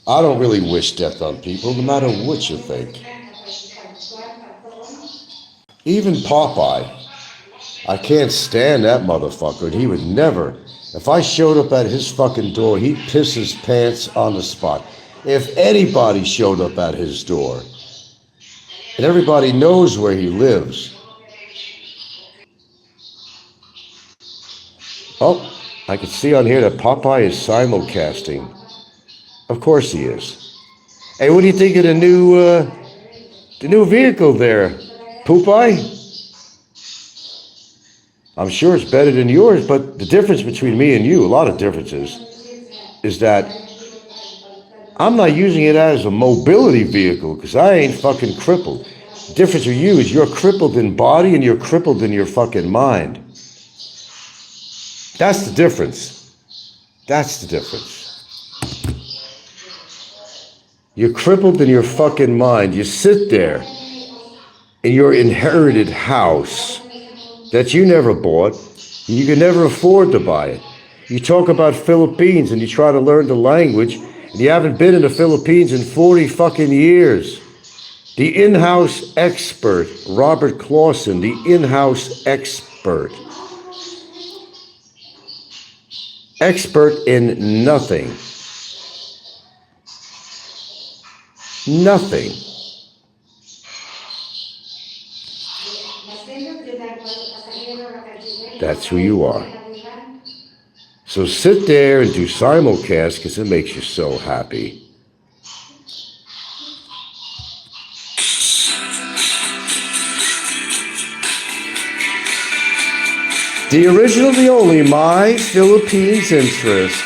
I don't really wish death on people, no matter what you think. Even Popeye. I can't stand that motherfucker, and he would never. If I showed up at his fucking door, he'd piss his pants on the spot. If anybody showed up at his door, and everybody knows where he lives. Oh, I can see on here that Popeye is simulcasting. Of course he is. Hey, what do you think of the new vehicle there, Popeye? I'm sure it's better than yours, but the difference between me and you, a lot of differences, is that I'm not using it as a mobility vehicle because I ain't fucking crippled. The difference with you is you're crippled in body and you're crippled in your fucking mind. That's the difference. That's the difference. You're crippled in your fucking mind. You sit there in your inherited house that you never bought, and you can never afford to buy it. You talk about Philippines and you try to learn the language, and you haven't been in the Philippines in 40 fucking years. The in-house expert, Robert Clawson, the in-house expert. Expert in nothing. Nothing. That's who you are. So sit there and do simulcast because it makes you so happy. The original, the only, My Philippines Interest,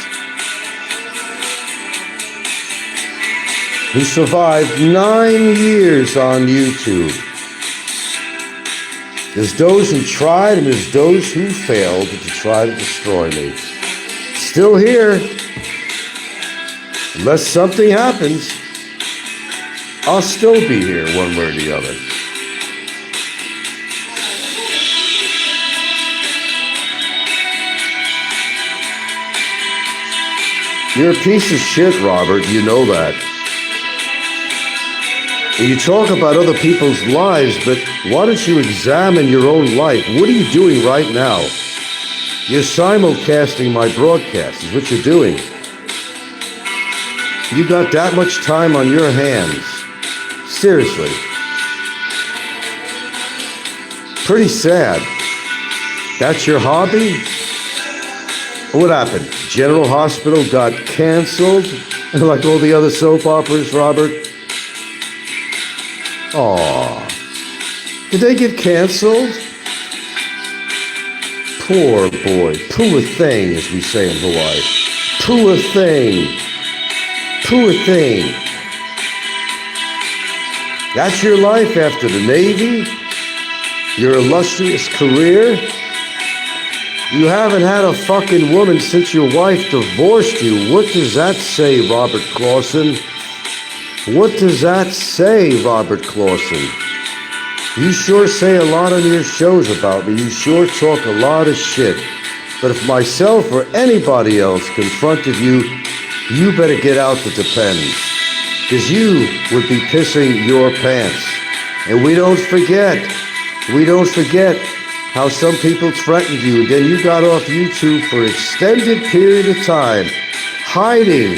who survived 9 years on YouTube. There's those who tried and there's those who failed to try to destroy me. Still here. Unless something happens, I'll still be here one way or the other. You're a piece of shit, Robert. You know that. And you talk about other people's lives, but why don't you examine your own life? What are you doing right now? You're simulcasting my broadcast, is what you're doing. You got that much time on your hands. Seriously. Pretty sad. That's your hobby? What happened? General Hospital got canceled? Like all the other soap operas, Robert? Aw. Did they get canceled? Poor boy. Poor thing, as we say in Hawaii. Poor thing. Poor thing. That's your life after the Navy? Your illustrious career? You haven't had a fucking woman since your wife divorced you. What does that say, Robert Clawson? What does that say, Robert Clawson? You sure say a lot on your shows about me. You sure talk a lot of shit. But if myself or anybody else confronted you, you better get out the depends. Because you would be pissing your pants. And we don't forget how some people threatened you. Then you got off YouTube for an extended period of time, hiding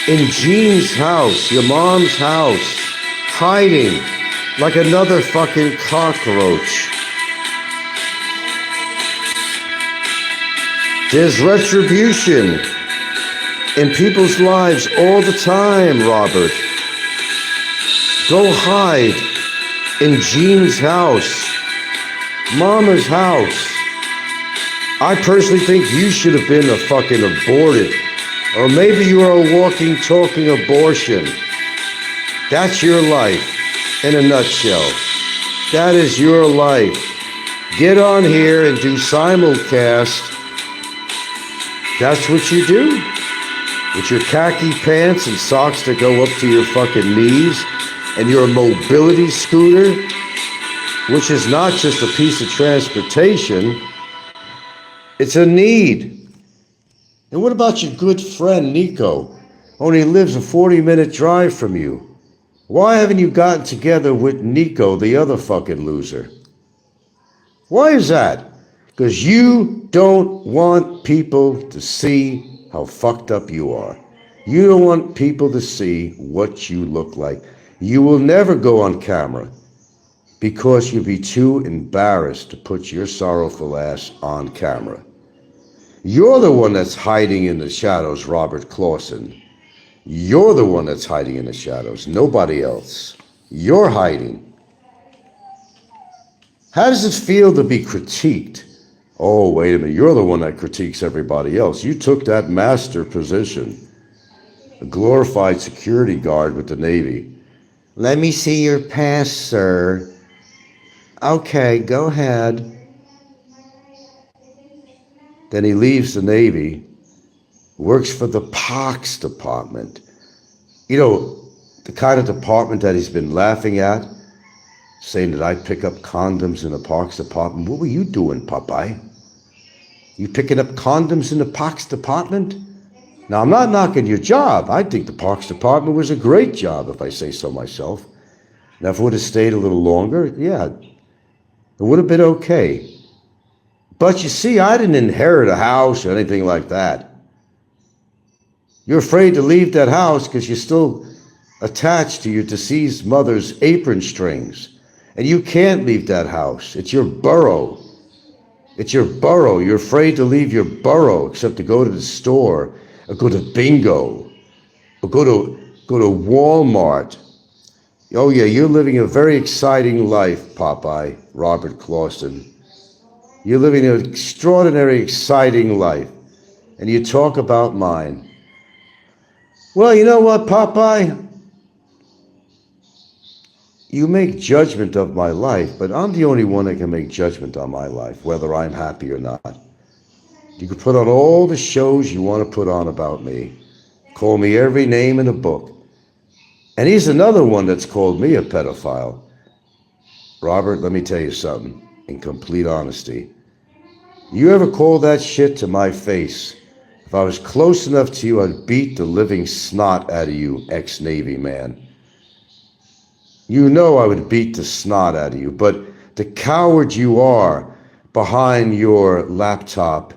in Jean's house, your mom's house, hiding like another fucking cockroach. There's retribution in people's lives all the time, Robert. Go hide in Jean's house, Mama's house. I personally think you should have been fucking aborted. Or maybe you are a walking, talking abortion. That's your life in a nutshell. That is your life. Get on here and do simulcast. That's what you do. With your khaki pants and socks that go up to your fucking knees and your mobility scooter, which is not just a piece of transportation, it's a need. And what about your good friend Nico? only lives a 40-minute drive from you. Why haven't you gotten together with Nico, the other fucking loser? Why is that? Because you don't want people to see how fucked up you are. You don't want people to see what you look like. You will never go on camera because you'd be too embarrassed to put your sorrowful ass on camera. You're the one that's hiding in the shadows, Robert Clawson. You're the one that's hiding in the shadows, nobody else. You're hiding. How does it feel to be critiqued? Oh, wait a minute, you're the one that critiques everybody else. You took that master position, a glorified security guard with the Navy. Let me see your pass, sir. Okay, go ahead. Then he leaves the Navy, works for the Pox department. You know, the kind of department that he's been laughing at, saying that I pick up condoms in the Pox department. What were you doing, Popeye? You picking up condoms in the Pox department? Now, I'm not knocking your job. I think the Pox department was a great job, if I say so myself. Now, if it would have stayed a little longer, yeah, it would have been okay. But you see, I didn't inherit a house or anything like that. You're afraid to leave that house because you're still attached to your deceased mother's apron strings. And you can't leave that house. It's your burrow. It's your burrow. You're afraid to leave your burrow except to go to the store or go to bingo or go to Walmart. Oh yeah, you're living a very exciting life, Popeye, Robert Clawson. You're living an extraordinary, exciting life. And you talk about mine. Well, you know what, Popeye? You make judgment of my life, but I'm the only one that can make judgment on my life, whether I'm happy or not. You can put on all the shows you want to put on about me. Call me every name in the book. And he's another one that's called me a pedophile. Robert, let me tell you something, in complete honesty. You ever call that shit to my face? If I was close enough to you, I'd beat the living snot out of you, ex-Navy man. You know I would beat the snot out of you, but the coward you are behind your laptop,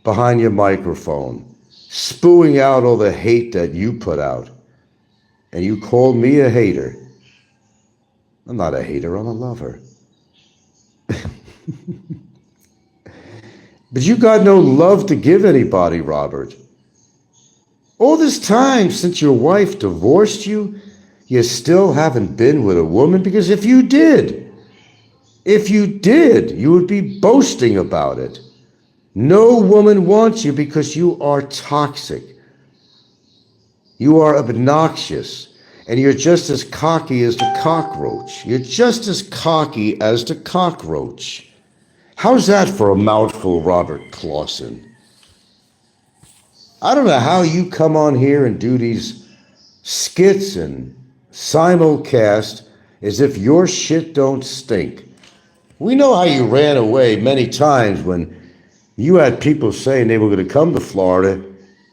behind your microphone, spewing out all the hate that you put out, and you call me a hater. I'm not a hater, I'm a lover. But you got no love to give anybody, Robert. All this time since your wife divorced you, you still haven't been with a woman, because if you did, you would be boasting about it. No woman wants you because you are toxic. You are obnoxious, and you're just as cocky as the cockroach. You're just as cocky as the cockroach. How's that for a mouthful, Robert Clawson? I don't know how you come on here and do these skits and simulcast as if your shit don't stink. We know how you ran away many times when you had people saying they were going to come to Florida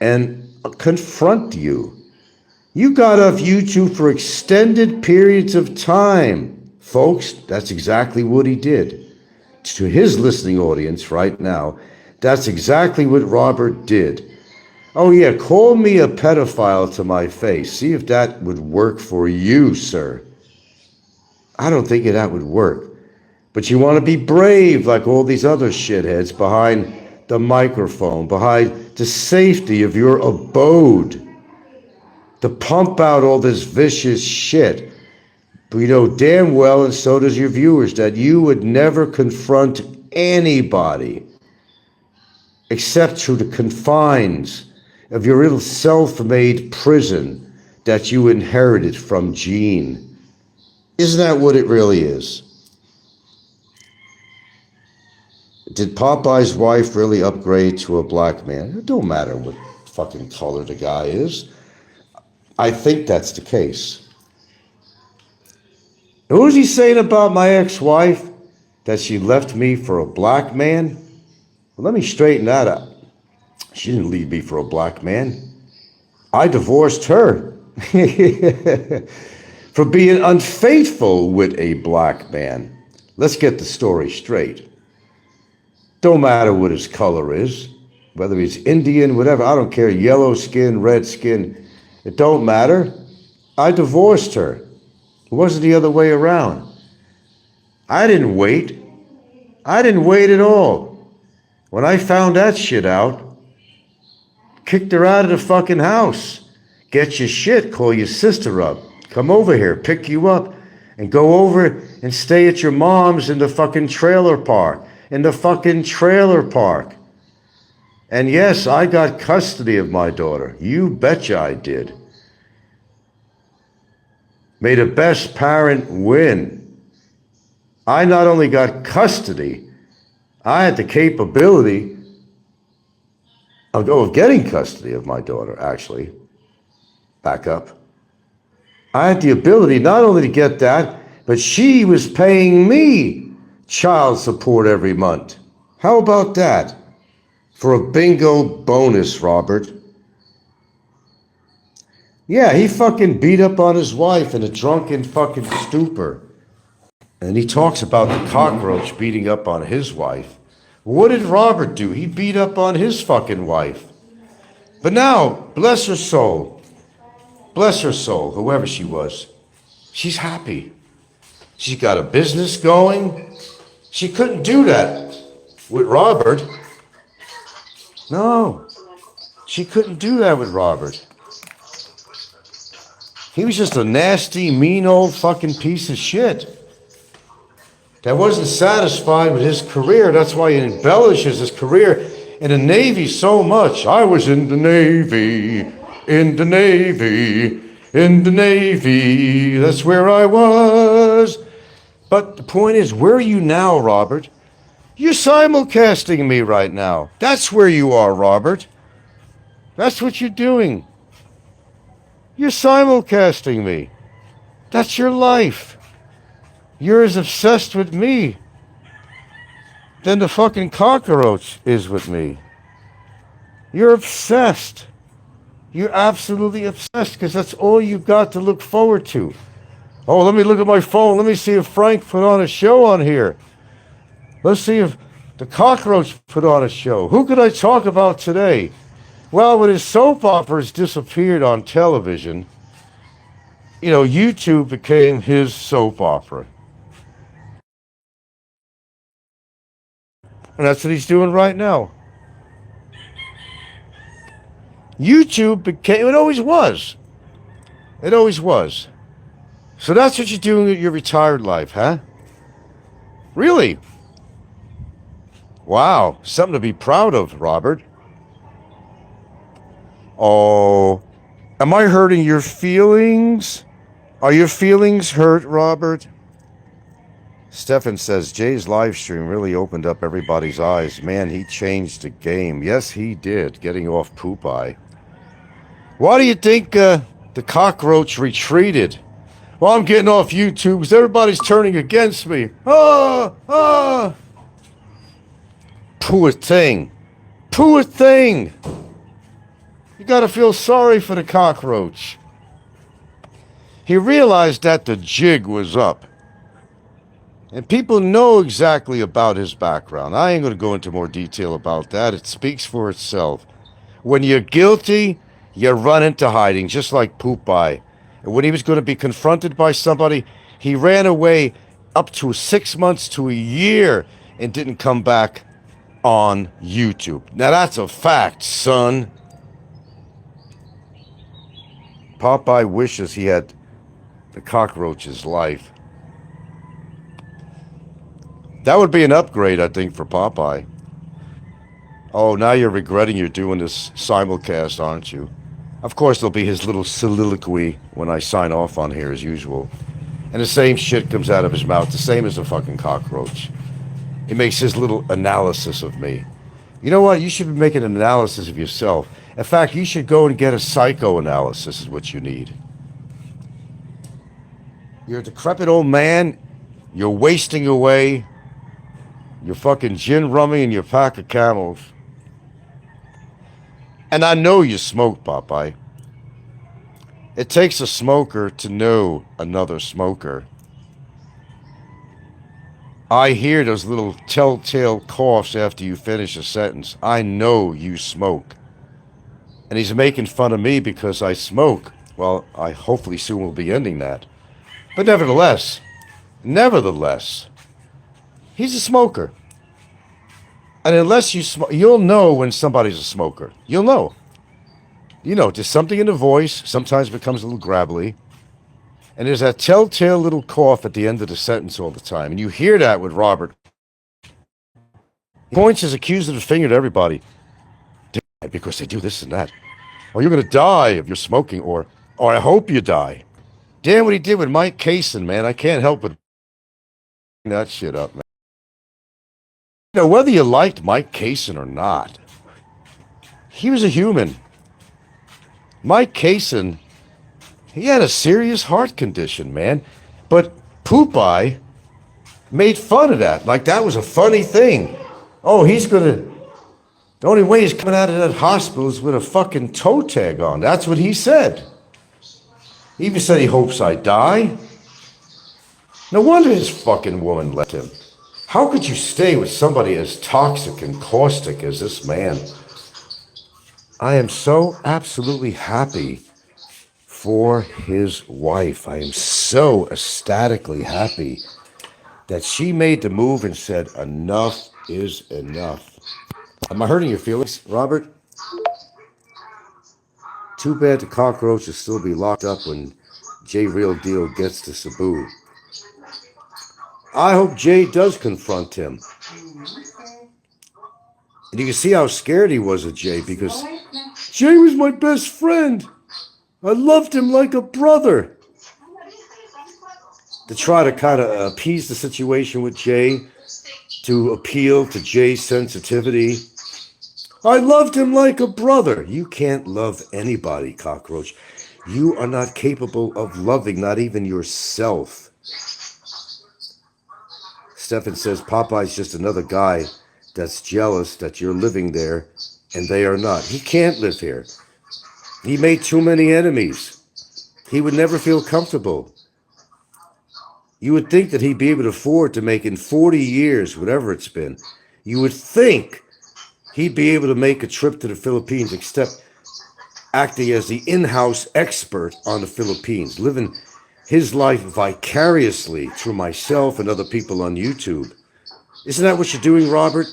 and confront you. You got off YouTube for extended periods of time. Folks, that's exactly what he did. To his listening audience right now, that's exactly what Robert did. Oh yeah, call me a pedophile to my face. See if that would work for you, sir. I don't think that would work. But you want to be brave like all these other shitheads behind the microphone, behind the safety of your abode, to pump out all this vicious shit. But you know damn well, and so does your viewers, that you would never confront anybody except through the confines of your little self-made prison that you inherited from Gene. Isn't that what it really is? Did Popeye's wife really upgrade to a black man? It don't matter what fucking color the guy is. I think that's the case. And what was he saying about my ex-wife? That she left me for a black man? Well, let me straighten that out. She didn't leave me for a black man. I divorced her for being unfaithful with a black man. Let's get the story straight. Don't matter what his color is, whether he's Indian, whatever, I don't care, yellow skin, red skin, it don't matter. I divorced her. It wasn't the other way around. I didn't wait. I didn't wait at all. When I found that shit out, kicked her out of the fucking house. Get your shit, call your sister up. Come over here, pick you up, and go over and stay at your mom's in the fucking trailer park. In the fucking trailer park. And yes, I got custody of my daughter. You betcha I did. May the best parent win. I not only got custody, I had the capability of getting custody of my daughter, actually. Back up. I had the ability not only to get that, but she was paying me child support every month. How about that? For a bingo bonus, Robert. Yeah, he fucking beat up on his wife in a drunken fucking stupor. And he talks about the cockroach beating up on his wife. What did Robert do? He beat up on his fucking wife. But now, bless her soul, whoever she was, she's happy. She's got a business going. She couldn't do that with Robert. No, she couldn't do that with Robert. He was just a nasty, mean old fucking piece of shit that wasn't satisfied with his career. That's why he embellishes his career in the Navy so much. I was in the Navy, in the Navy, in the Navy. That's where I was. But the point is, where are you now, Robert? You're simulcasting me right now. That's where you are, Robert. That's what you're doing. You're simulcasting me. That's your life. You're as obsessed with me than the fucking cockroach is with me. You're obsessed. You're absolutely obsessed because that's all you've got to look forward to. Oh, let me look at my phone. Let me see if Frank put on a show on here. Let's see if the cockroach put on a show. Who could I talk about today? Well, when his soap operas disappeared on television, you know, YouTube became his soap opera. And that's what he's doing right now. YouTube became, it always was. It always was. So that's what you're doing with your retired life, huh? Really? Wow, something to be proud of, Robert. Oh, am I hurting your feelings? Are your feelings hurt, Robert? Stefan says, Jay's live stream really opened up everybody's eyes. Man, he changed the game. Yes, he did, getting off Popeye. Why do you think the cockroach retreated? Well, I'm getting off YouTube because everybody's turning against me. Ah! Poor thing. Poor thing. You gotta feel sorry for the cockroach. He realized that the jig was up. And people know exactly about his background. I ain't gonna go into more detail about that. It speaks for itself. When you're guilty, you run into hiding, just like Popeye. And when he was going to be confronted by somebody, he ran away up to 6 months to a year and didn't come back on YouTube. Now that's a fact, son. Popeye wishes he had the cockroach's life. That would be an upgrade, I think, for Popeye. Oh, now you're regretting you're doing this simulcast, aren't you? Of course, there'll be his little soliloquy when I sign off on here, as usual. And the same shit comes out of his mouth, the same as a fucking cockroach. He makes his little analysis of me. You know what? You should be making an analysis of yourself. In fact, you should go and get a psychoanalysis is what you need. You're a decrepit old man. You're wasting away. You're fucking gin rummy and your pack of Camels. And I know you smoke, Popeye. It takes a smoker to know another smoker. I hear those little telltale coughs after you finish a sentence. I know you smoke. And he's making fun of me because I smoke. Well, I hopefully soon will be ending that. But nevertheless, he's a smoker. And unless you smoke, you'll know when somebody's a smoker. You'll know. You know, there's something in the voice. Sometimes it becomes a little gravelly. And there's that telltale little cough at the end of the sentence all the time. And you hear that with Robert. He points his accusative finger to everybody. Because they do this and that. Or you're going to die if you're smoking. Or I hope you die. Damn what he did with Mike Cason, man. I can't help but that shit up, man. You know, whether you liked Mike Cason or not, he was a human. Mike Cason, he had a serious heart condition, man. But Popeye made fun of that. Like that was a funny thing. Oh, the only way he's coming out of that hospital is with a fucking toe tag on. That's what he said. He even said he hopes I die. No wonder his fucking woman left him. How could you stay with somebody as toxic and caustic as this man? I am so absolutely happy for his wife. I am so ecstatically happy that she made the move and said, enough is enough. Am I hurting your feelings, Robert? Too bad the cockroach will still be locked up when Jay Real Deal gets to Cebu. I hope Jay does confront him. And you can see how scared he was of Jay, because Jay was my best friend. I loved him like a brother. To try to kind of appease the situation with Jay, to appeal to Jay's sensitivity. I loved him like a brother. You can't love anybody, cockroach. You are not capable of loving, not even yourself. Stefan says Popeye's just another guy that's jealous that you're living there and they are not. He can't live here. He made too many enemies. He would never feel comfortable. You would think that he'd be able to afford to make in 40 years, whatever it's been, you would think he'd be able to make a trip to the Philippines, except acting as the in-house expert on the Philippines, living his life vicariously through myself and other people on YouTube. Isn't that what you're doing, Robert?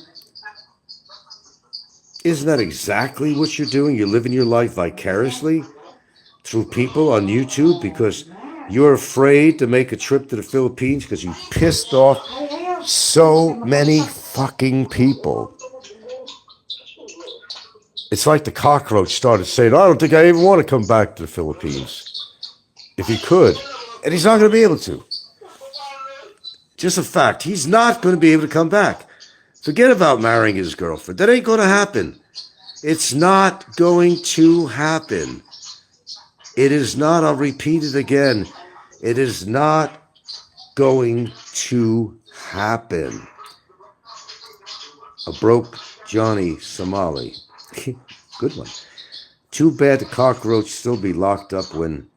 Isn't that exactly what you're doing? You're living your life vicariously through people on YouTube because you're afraid to make a trip to the Philippines because you pissed off so many fucking people. It's like the cockroach started saying, I don't think I even want to come back to the Philippines. If he could. And he's not going to be able to. Just a fact. He's not going to be able to come back. Forget about marrying his girlfriend. That ain't going to happen. It's not going to happen. It is not, I'll repeat it again. It is not going to happen. A broke Johnny Somali. Good one. Too bad the cockroach still be locked up when,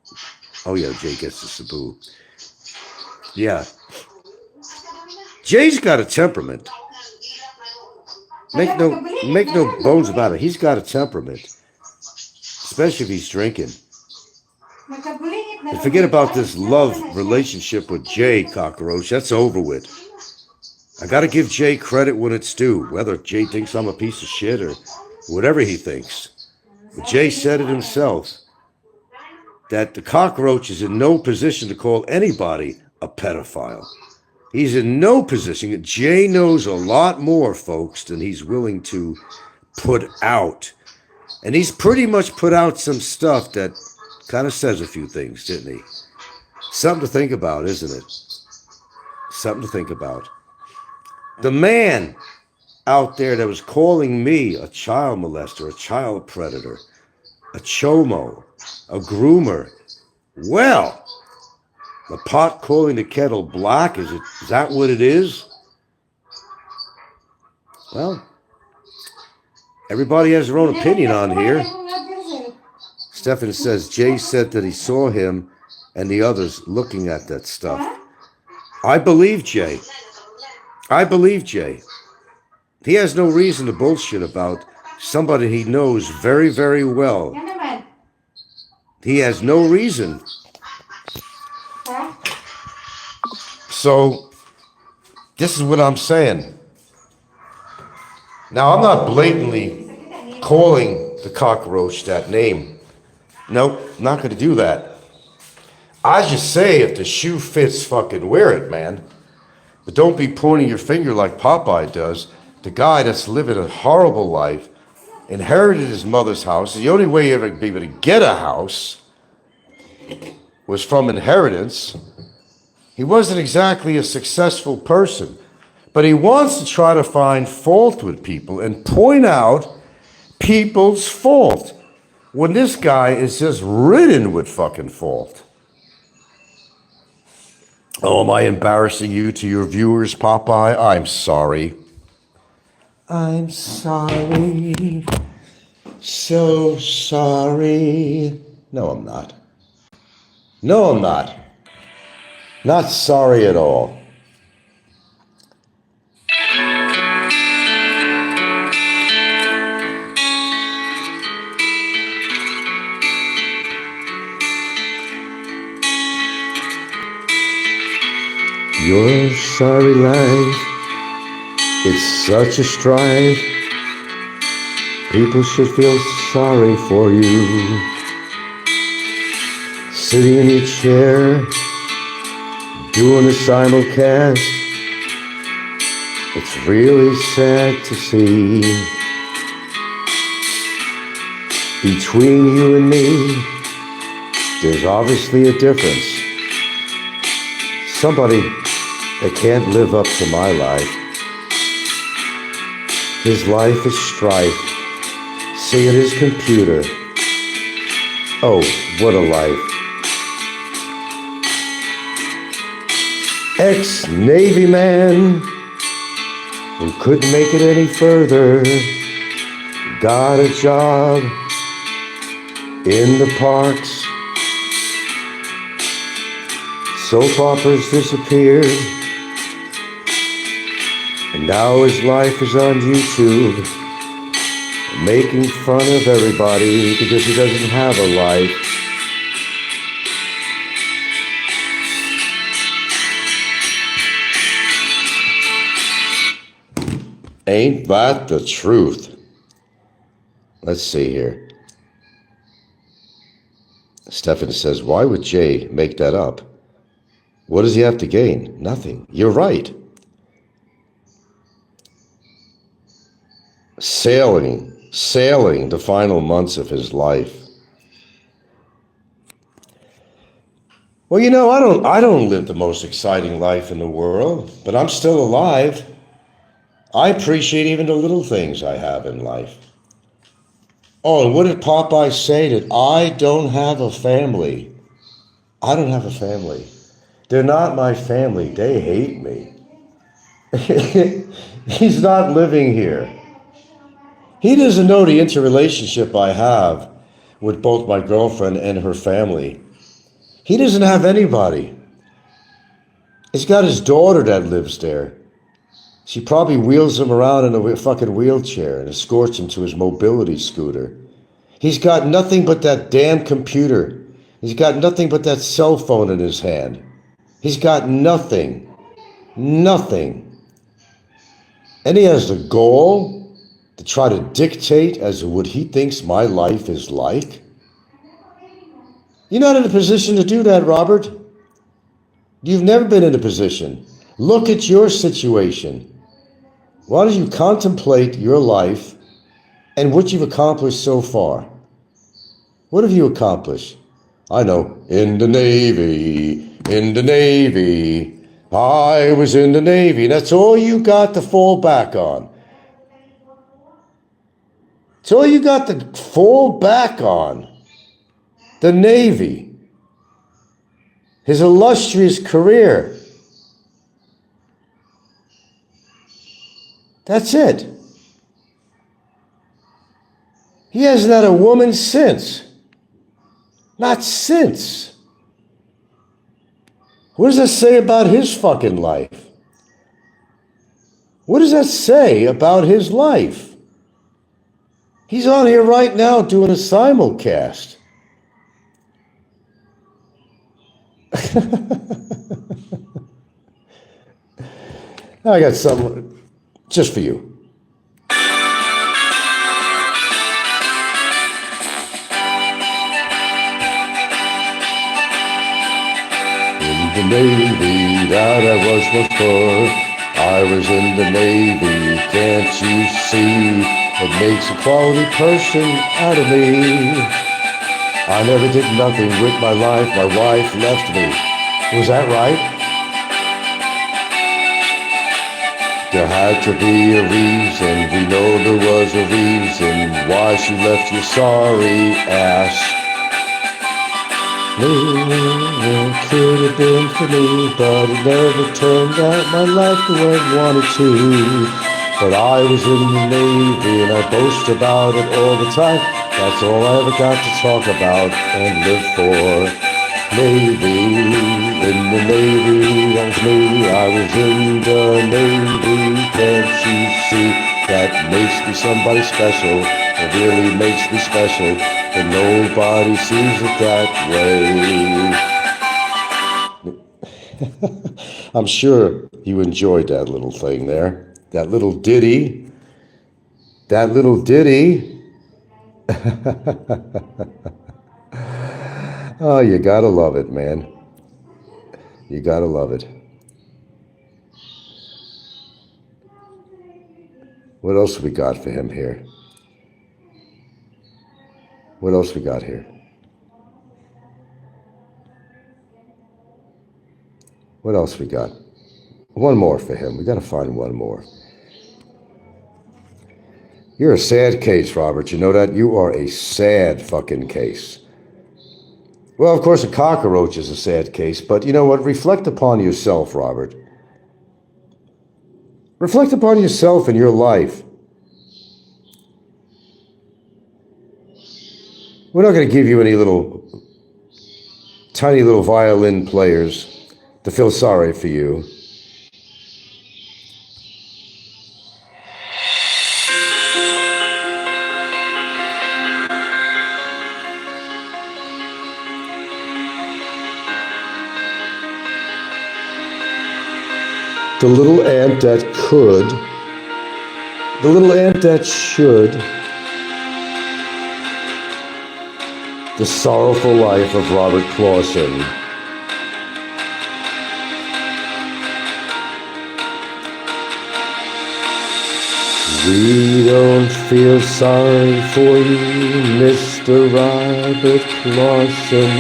oh yeah, Jay gets to Cebu. Yeah. Jay's got a temperament. Make no bones about it. He's got a temperament. Especially if he's drinking. And forget about this love relationship with Jay, cockroach. That's over with. I got to give Jay credit when it's due, whether Jay thinks I'm a piece of shit or whatever he thinks. But Jay said it himself, that the cockroach is in no position to call anybody a pedophile. He's in no position. Jay knows a lot more, folks, than he's willing to put out. And he's pretty much put out some stuff that kind of says a few things, didn't he? Something to think about, isn't it? Something to think about. The man out there that was calling me a child molester, a child predator, a chomo, a groomer. Well, the pot calling the kettle black, is that what it is? Well, everybody has their own opinion on here. Stefan says, Jay said that he saw him and the others looking at that stuff. I believe Jay. I believe Jay. He has no reason to bullshit about somebody he knows very, very well. He has no reason. So, this is what I'm saying. Now, I'm not blatantly calling the cockroach that name. Nope, not going to do that. I just say if the shoe fits, fucking wear it, man. But don't be pointing your finger like Popeye does. The guy that's living a horrible life, inherited his mother's house. The only way he ever be able to get a house was from inheritance. He wasn't exactly a successful person, but he wants to try to find fault with people and point out people's fault when this guy is just ridden with fucking fault. Oh, am I embarrassing you to your viewers, Popeye? I'm sorry. I'm sorry. So sorry. No, I'm not. No, I'm not. Not sorry at all. Your sorry life, it's such a strife. People should feel sorry for you. Sitting in your chair, doing a simulcast. It's really sad to see. Between you and me, there's obviously a difference. Somebody that can't live up to my life. His life is strife. See at his computer. Oh, what a life. Ex-Navy man who couldn't make it any further. Got a job in the parks. Soap operas disappeared. And now his life is on YouTube, making fun of everybody because he doesn't have a life. Ain't that the truth? Let's see here. Stefan says, why would Jay make that up? What does he have to gain? Nothing. You're right. Sailing the final months of his life. Well, you know, I don't live the most exciting life in the world, but I'm still alive. I appreciate even the little things I have in life. Oh, and what did Popeye say? That I don't have a family. I don't have a family. They're not my family. They hate me. He's not living here. He doesn't know the interrelationship I have with both my girlfriend and her family. He doesn't have anybody. He's got his daughter that lives there. She probably wheels him around in a fucking wheelchair and escorts him to his mobility scooter. He's got nothing but that damn computer. He's got nothing but that cell phone in his hand. He's got nothing. Nothing. And he has the gall to try to dictate as to what he thinks my life is like. You're not in a position to do that, Robert. You've never been in a position. Look at your situation. Why don't you contemplate your life and what you've accomplished so far? What have you accomplished? I know, in the Navy, I was in the Navy. That's all you got to fall back on. It's all you got to fall back on. The Navy. His illustrious career. That's it. He hasn't had a woman since. Not since. What does that say about his fucking life? What does that say about his life? He's on here right now doing a simulcast. I got something just for you. The Navy that I was before. I was in the Navy, can't you see? It makes a quality person out of me. I never did nothing with my life, my wife left me. Was that right? There had to be a reason, we know there was a reason why she left your sorry ass. It could have been for me, but it never turned out my life the way I wanted to. But I was in the Navy and I boast about it all the time. That's all I ever got to talk about and live for. Navy, in the Navy, that was me. I was in the Navy, can't you see? That makes me somebody special. It really makes me special. And nobody sees it that way. I'm sure you enjoyed that little thing there. That little ditty. That little ditty. Oh, you gotta love it, man. You gotta love it. What else we got for him here? What else we got here? What else we got? One more for him. We got to find one more. You're a sad case, Robert. You know that? You are a sad fucking case. Well, of course, a cockroach is a sad case, but you know what? Reflect upon yourself, Robert. Reflect upon yourself and your life. We're not going to give you any tiny little violin players to feel sorry for you. The little ant that could, the little ant that should, the sorrowful life of Robert Clawson. We don't feel sorry for you, Mr. Robert Clawson.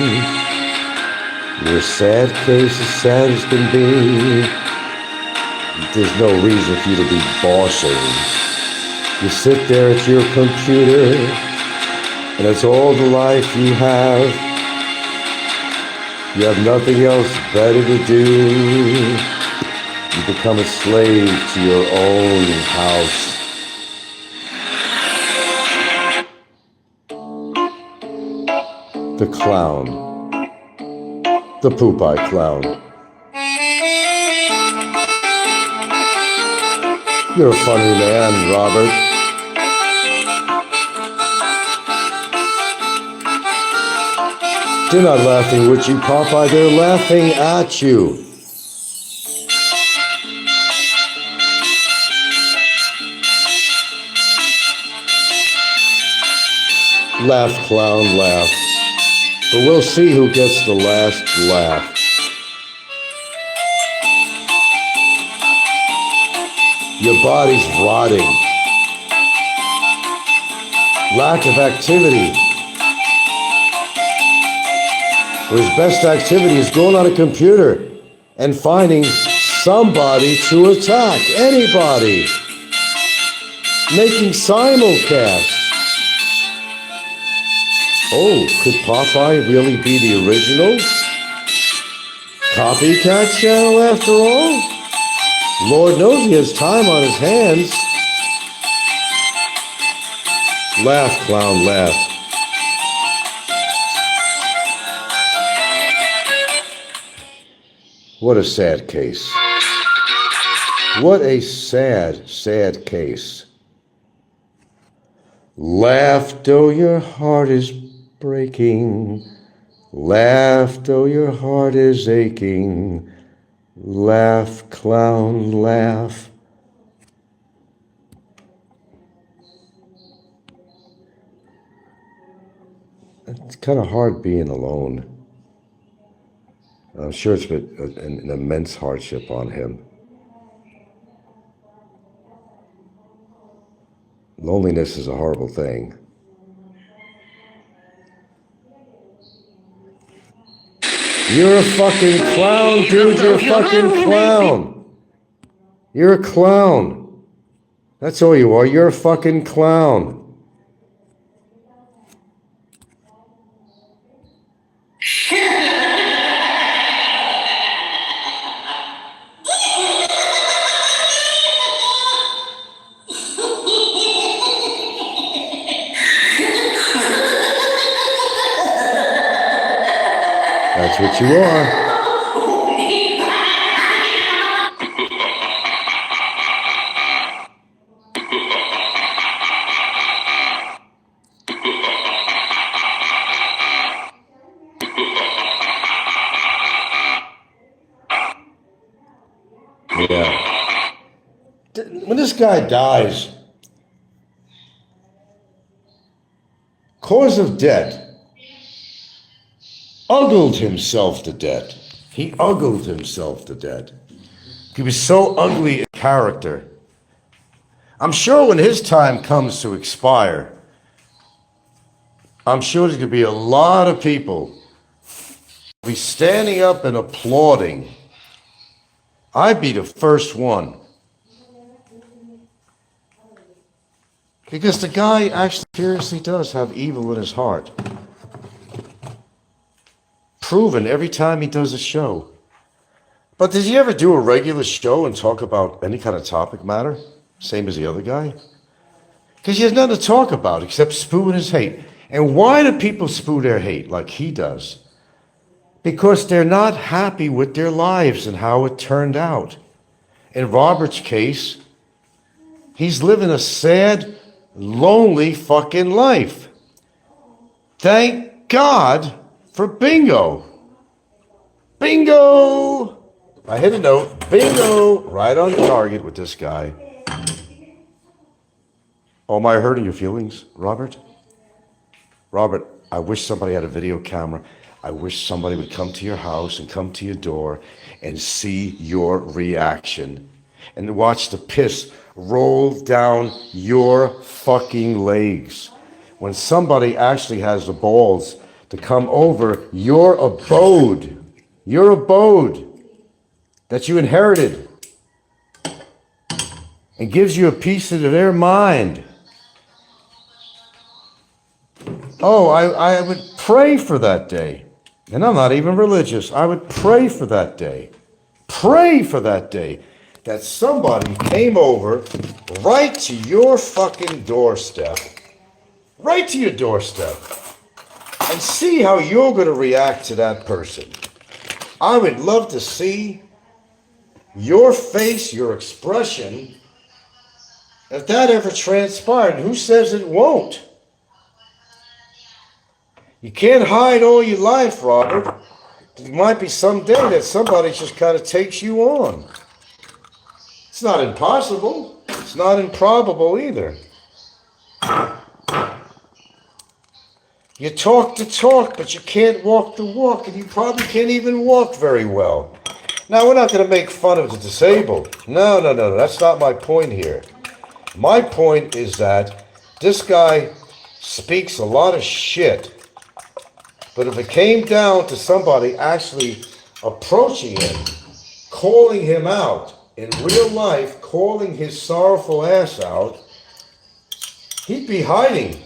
Your sad case is sad as can be. There's no reason for you to be bossing. You sit there at your computer, and that's all the life you have. You have nothing else better to do. You become a slave to your own house. The clown. The Popeye clown. You're a funny man, Robert. They're not laughing with you, Popeye. They're laughing at you. Laugh, clown, laugh. But we'll see who gets the last laugh. Your body's rotting. Lack of activity. Or his best activity is going on a computer and finding somebody to attack. Anybody. Making simulcasts. Oh, could Popeye really be the original? Copycat channel after all? Lord knows he has time on his hands. Laugh, clown, laugh. What a sad case. What a sad, sad case. Laugh though your heart is breaking. Laugh though your heart is aching. Laugh, clown, laugh. It's kind of hard being alone. I'm sure it's been an immense hardship on him. Loneliness is a horrible thing. You're a fucking clown, dude. You're a fucking clown. You're a clown. That's all you are. You're a fucking clown. That's what you are. Yeah. When this guy dies, cause of death, uggled himself to death. He uggled himself to death. He was so ugly in character. I'm sure when his time comes to expire, I'm sure there's going to be a lot of people be standing up and applauding. I'd be the first one. Because the guy actually seriously does have evil in his heart. Proven every time he does a show. But does he ever do a regular show and talk about any kind of topic matter? Same as the other guy? Because he has nothing to talk about except spewing his hate. And why do people spew their hate like he does? Because they're not happy with their lives and how it turned out. In Robert's case, he's living a sad, lonely fucking life. Thank God for bingo. Bingo! I hit a note. Bingo! Right on target with this guy. Oh, am I hurting your feelings, Robert? Robert, I wish somebody had a video camera. I wish somebody would come to your house and come to your door and see your reaction and watch the piss roll down your fucking legs. When somebody actually has the balls to come over your abode that you inherited and gives you a piece of their mind. Oh, I would pray for that day. And I'm not even religious. I would pray for that day. Pray for that day that somebody came over right to your fucking doorstep. Right to your doorstep. And see how you're going to react to that person. I would love to see your face, your expression, if that ever transpired. Who says it won't? You can't hide all your life, Robert. There might be some day that somebody just kind of takes you on. It's not impossible. It's not improbable either. You talk the talk, but you can't walk the walk, and you probably can't even walk very well. Now, we're not going to make fun of the disabled. No, that's not my point here. My point is that this guy speaks a lot of shit. But if it came down to somebody actually approaching him, calling him out, in real life, calling his sorrowful ass out, he'd be hiding.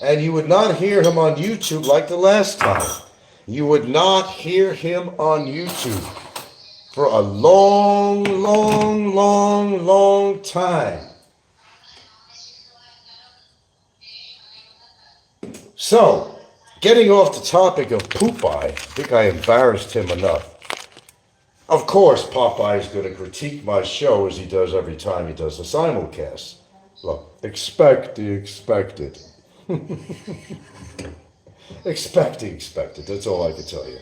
And you would not hear him on YouTube like the last time. You would not hear him on YouTube for a long, long, long, long time. So, getting off the topic of Popeye, I think I embarrassed him enough. Of course, Popeye is going to critique my show as he does every time he does a simulcast. Look, expect the expected. Expect the expected. That's all I can tell you.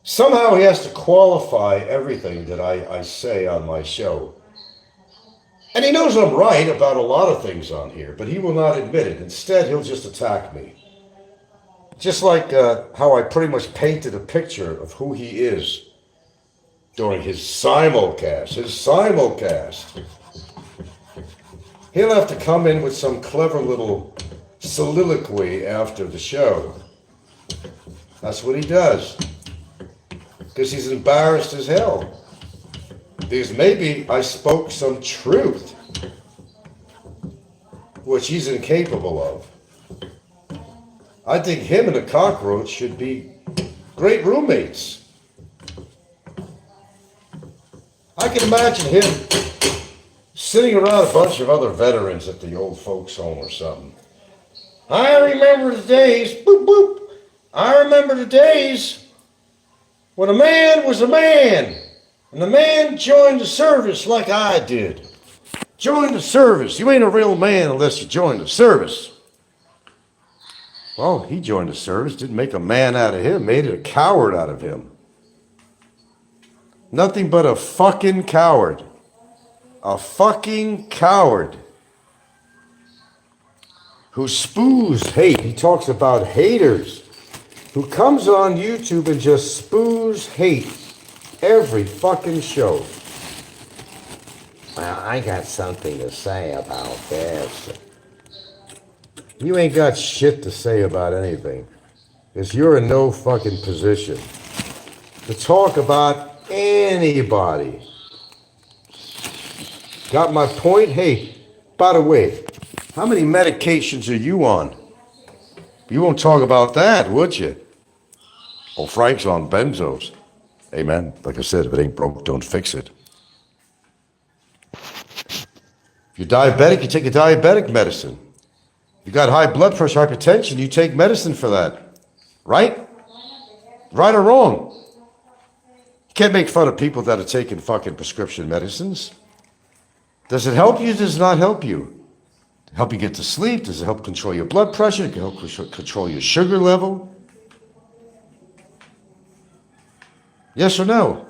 Somehow he has to qualify everything that I say on my show. And he knows I'm right about a lot of things on here, but he will not admit it. Instead, he'll just attack me. Just like how I pretty much painted a picture of who he is during his simulcast. He'll have to come in with some clever little soliloquy after the show. That's what he does. Because he's embarrassed as hell. Because maybe I spoke some truth, which he's incapable of. I think him and a cockroach should be great roommates. I can imagine him sitting around a bunch of other veterans at the old folks' home or something. I remember the days, boop, boop. I remember the days when a man was a man, and the man joined the service like I did. Join the service. You ain't a real man unless you join the service. Well, he joined the service, didn't make a man out of him, made a coward out of him. Nothing but a fucking coward. A fucking coward. Who spews hate. He talks about haters. Who comes on YouTube and just spews hate every fucking show. Well, I got something to say about this. You ain't got shit to say about anything. Because you're in no fucking position to talk about anybody. Got my point? Hey, by the way, how many medications are you on? You won't talk about that, would you? Oh, Frank's on benzos. Hey, man, like I said, if it ain't broke, don't fix it. If you're diabetic, you take a diabetic medicine. You got high blood pressure, hypertension, you take medicine for that. Right? Right or wrong? You can't make fun of people that are taking fucking prescription medicines. Does it help you? Does it not help you? Help you get to sleep? Does it help control your blood pressure? It can help control your sugar level? Yes or no?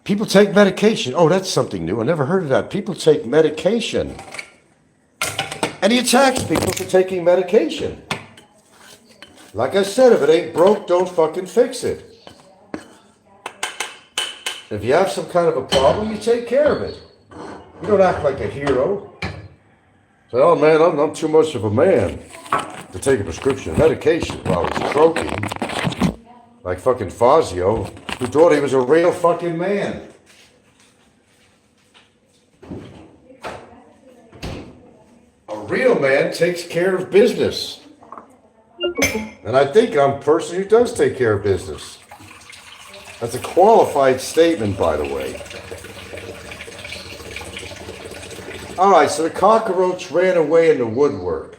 People take medication. Oh, that's something new. I never heard of that. People take medication. And he attacks people for taking medication. Like I said, if it ain't broke, don't fucking fix it. If you have some kind of a problem, you take care of it. You don't act like a hero. Say, oh man, I'm too much of a man to take a prescription medication while he's croaking. Like fucking Fazio, who thought he was a real fucking man. A real man takes care of business. And I think I'm a person who does take care of business. That's a qualified statement, by the way. All right, so the cockroach ran away in the woodwork.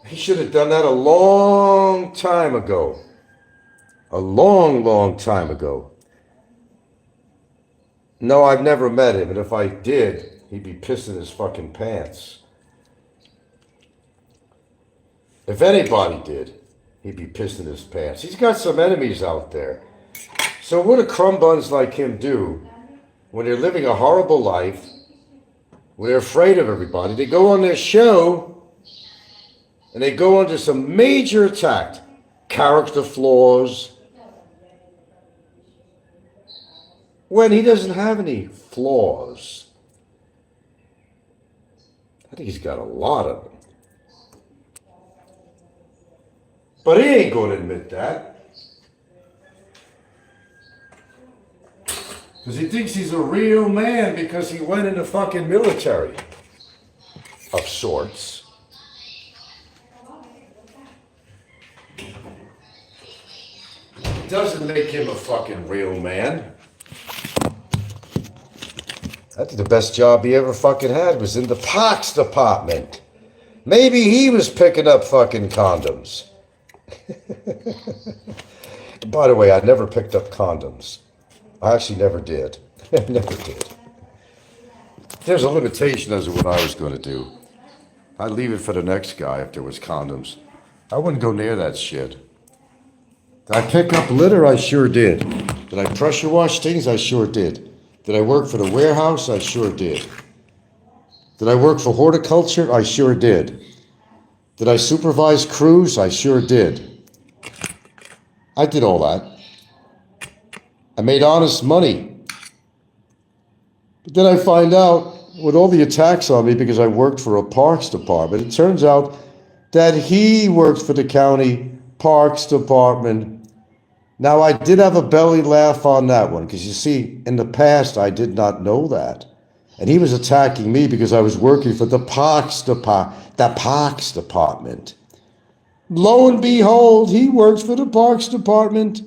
He should have done that a long time ago. A long, long time ago. No, I've never met him, and if I did, he'd be pissing his fucking pants. If anybody did, he'd be pissing his pants. He's got some enemies out there. So what do crumb buns like him do when they're living a horrible life, when they're afraid of everybody? They go on their show and they go under some major attack. Character flaws. When he doesn't have any flaws. I think he's got a lot of them. But he ain't going to admit that. Because he thinks he's a real man because he went in the fucking military. Of sorts. It doesn't make him a fucking real man. I think the best job he ever fucking had was in the pox department. Maybe he was picking up fucking condoms. By the way, I never picked up condoms. I actually never did. I never did. There's a limitation as to what I was going to do. I'd leave it for the next guy if there was condoms. I wouldn't go near that shit. Did I pick up litter? I sure did. Did I pressure wash things? I sure did. Did I work for the warehouse? I sure did. Did I work for horticulture? I sure did. Did I supervise crews? I sure did. I did all that. I made honest money. But then I find out, with all the attacks on me because I worked for a parks department, it turns out that he worked for the county parks department. Now, I did have a belly laugh on that one because, you see, in the past, I did not know that. And he was attacking me because I was working for the parks department. Lo and behold, he works for the parks department.